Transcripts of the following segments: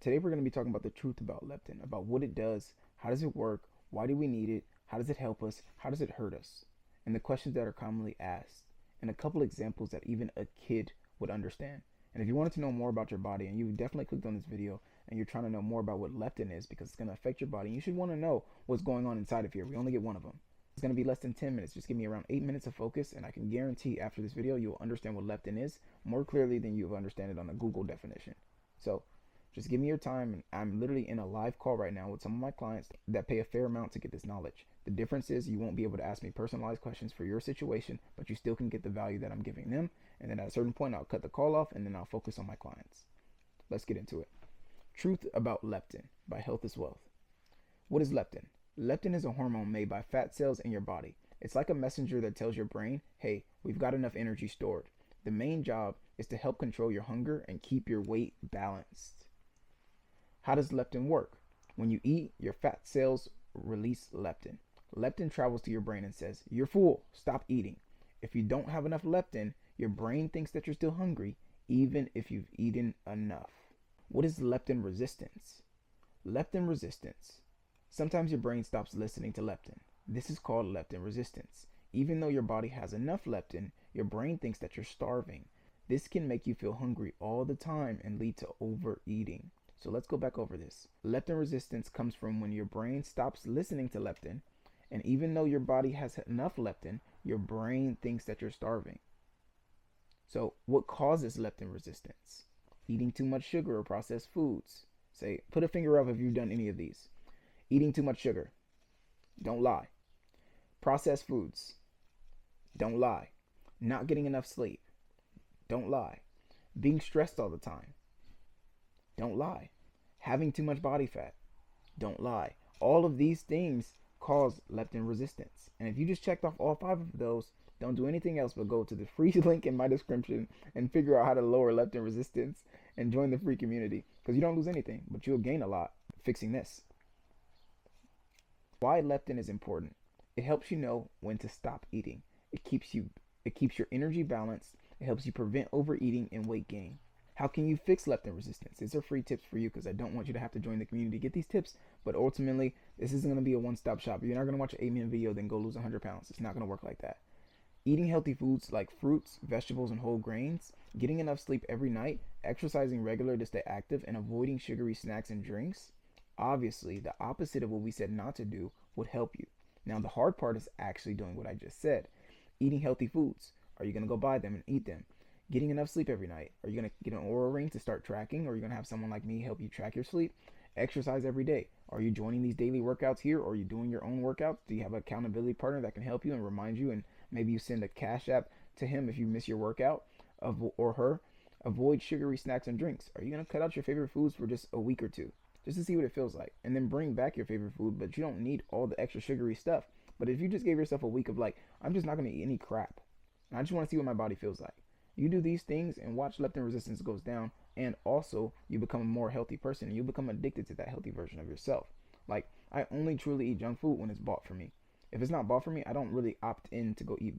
Today we're going to be talking about the truth about leptin, about what it does, how does it work, why do we need it, how does it help us, how does it hurt us, and the questions that are commonly asked, and a couple examples that even a kid would understand. And if you wanted to know more about your body, and you definitely clicked on this video, and you're trying to know more about what leptin is because it's going to affect your body, you should want to know what's going on inside of here. We only get one of them. It's going to be less than 10 minutes. Just give me around 8 minutes of focus, and I can guarantee after this video, you'll understand what leptin is more clearly than you'll understand it on a Google definition. So just give me your time, and I'm literally in a live call right now with some of my clients that pay a fair amount to get this knowledge. The difference is you won't be able to ask me personalized questions for your situation, but you still can get the value that I'm giving them. And then at a certain point, I'll cut the call off, and then I'll focus on my clients. Let's get into it. Truth about leptin by Health is Wealth. What is leptin? Leptin is a hormone made by fat cells in your body. It's like a messenger that tells your brain, hey, we've got enough energy stored. The main job is to help control your hunger and keep your weight balanced. How does leptin work? When you eat, your fat cells release leptin. Leptin travels to your brain and says, you're full, stop eating. If you don't have enough leptin, your brain thinks that you're still hungry, even if you've eaten enough. What is leptin resistance? Leptin resistance. Sometimes your brain stops listening to leptin. This is called leptin resistance. Even though your body has enough leptin, your brain thinks that you're starving. This can make you feel hungry all the time and lead to overeating. So let's go back over this. Leptin resistance comes from when your brain stops listening to leptin, and even though your body has enough leptin, your brain thinks that you're starving. So what causes leptin resistance? Eating too much sugar or processed foods. Say, put a finger up if you've done any of these. Eating too much sugar. Don't lie. Processed foods. Don't lie. Not getting enough sleep. Don't lie. Being stressed all the time. Don't lie. Having too much body fat. Don't lie. All of these things cause leptin resistance. And if you just checked off all 5 of those, don't do anything else but go to the free link in my description and figure out how to lower leptin resistance and join the free community. Because you don't lose anything, but you'll gain a lot fixing this. Why leptin is important. It helps you know when to stop eating. It keeps your energy balanced. It helps you prevent overeating and weight gain. How can you fix leptin resistance? These are free tips for you because I don't want you to have to join the community to get these tips. But ultimately, this isn't going to be a one-stop shop. You're not going to watch an 8-minute video then go lose 100 pounds. It's not going to work like that. Eating healthy foods like fruits, vegetables, and whole grains, getting enough sleep every night, exercising regular to stay active, and avoiding sugary snacks and drinks. Obviously, the opposite of what we said not to do would help you. Now, the hard part is actually doing what I just said. Eating healthy foods. Are you going to go buy them and eat them? Getting enough sleep every night. Are you going to get an Oura ring to start tracking? Or are you going to have someone like me help you track your sleep? Exercise every day. Are you joining these daily workouts here? Or are you doing your own workouts? Do you have an accountability partner that can help you and remind you? And maybe you send a cash app to him if you miss your workout or her. Avoid sugary snacks and drinks. Are you going to cut out your favorite foods for just a week or two? Just to see what it feels like. And then bring back your favorite food, but you don't need all the extra sugary stuff. But if you just gave yourself a week of like, I'm just not going to eat any crap. And I just want to see what my body feels like. You do these things and watch leptin resistance goes down, and also you become a more healthy person and you become addicted to that healthy version of yourself. Like, I only truly eat junk food when it's bought for me. If it's not bought for me, I don't really opt in to go eat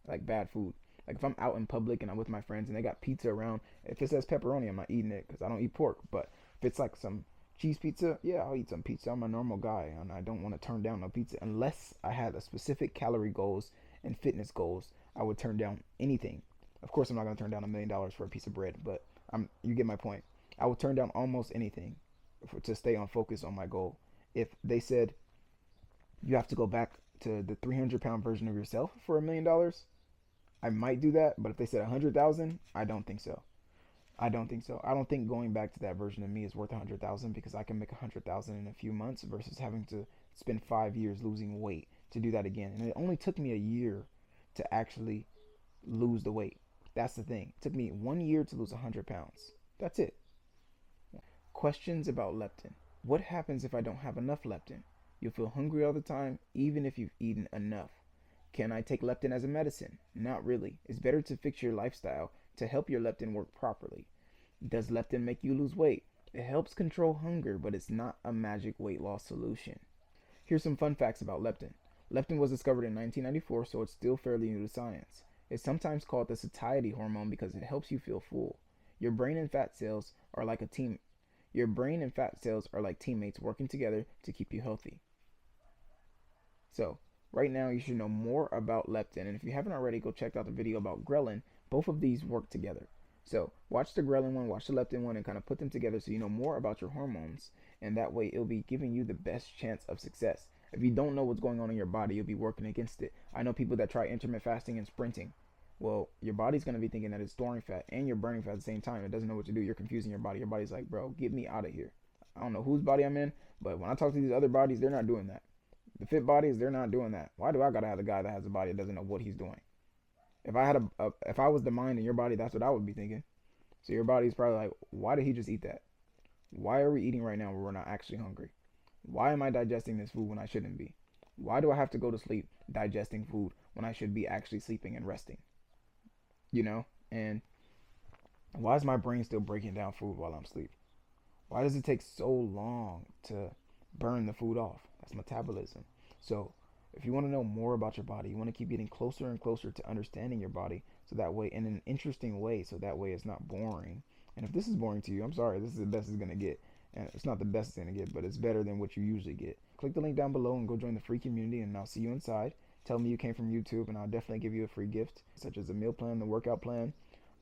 like bad food. Like if I'm out in public and I'm with my friends and they got pizza around, if it says pepperoni, I'm not eating it because I don't eat pork. But if it's like some cheese pizza, yeah, I'll eat some pizza. I'm a normal guy and I don't want to turn down no pizza unless I had a specific calorie goals and fitness goals. I would turn down anything. Of course, I'm not going to turn down $1 million for a piece of bread, but you get my point. I would turn down almost anything to stay on focus on my goal. If they said you have to go back to the 300-pound version of yourself for $1 million, I might do that. But if they said 100,000, I don't think so. I don't think going back to that version of me is worth 100,000 because I can make 100,000 in a few months versus having to spend 5 years losing weight to do that again. And it only took me a year to actually lose the weight. That's the thing. It took me 1 year to lose 100 pounds. That's it. Questions about leptin. What happens if I don't have enough leptin? You'll feel hungry all the time, even if you've eaten enough. Can I take leptin as a medicine? Not really. It's better to fix your lifestyle to help your leptin work properly. Does leptin make you lose weight? It helps control hunger, but it's not a magic weight loss solution. Here's some fun facts about leptin. Leptin was discovered in 1994, so it's still fairly new to science. It's sometimes called the satiety hormone because it helps you feel full. Your brain and fat cells are like a team. Your brain and fat cells are like teammates working together to keep you healthy. So, right now, you should know more about leptin. And if you haven't already, go check out the video about ghrelin. Both of these work together. So, watch the ghrelin one, watch the leptin one, and kind of put them together so you know more about your hormones. And that way, it'll be giving you the best chance of success. If you don't know what's going on in your body, you'll be working against it. I know people that try intermittent fasting and sprinting. Well, your body's going to be thinking that it's storing fat and you're burning fat at the same time. It doesn't know what to do. You're confusing your body. Your body's like, bro, get me out of here. I don't know whose body I'm in, but when I talk to these other bodies, they're not doing that. The fit bodies, they're not doing that. Why do I gotta have a guy that has a body that doesn't know what he's doing? If I had if I was the mind in your body, that's what I would be thinking. So your body's probably like, why did he just eat that? Why are we eating right now when we're not actually hungry? Why am I digesting this food when I shouldn't be? Why do I have to go to sleep digesting food when I should be actually sleeping and resting? You know? And why is my brain still breaking down food while I'm asleep? Why does it take so long to burn the food off? That's metabolism. So, if you want to know more about your body, you want to keep getting closer and closer to understanding your body so that way, in an interesting way, so that way it's not boring. And if this is boring to you, I'm sorry, this is the best it's going to get. And it's not the best it's going to get, but it's better than what you usually get. Click the link down below and go join the free community, and I'll see you inside. Tell me you came from YouTube, and I'll definitely give you a free gift, such as a meal plan, the workout plan,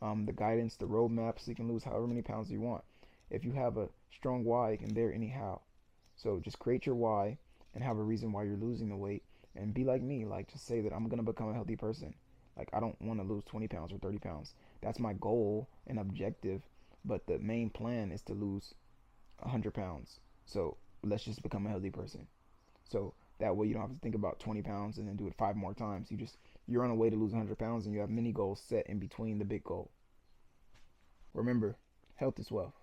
the guidance, the roadmap, so you can lose however many pounds you want. If you have a strong why, you can dare anyhow. So just create your why and have a reason why you're losing the weight, and be like me, like just say that I'm gonna become a healthy person. Like I don't want to lose 20 pounds or 30 pounds. That's my goal and objective, but the main plan is to lose 100 pounds. So let's just become a healthy person. So that way you don't have to think about 20 pounds and then do it 5 more times. You're on a way to lose 100 pounds, and you have many goals set in between the big goal. Remember, health is wealth.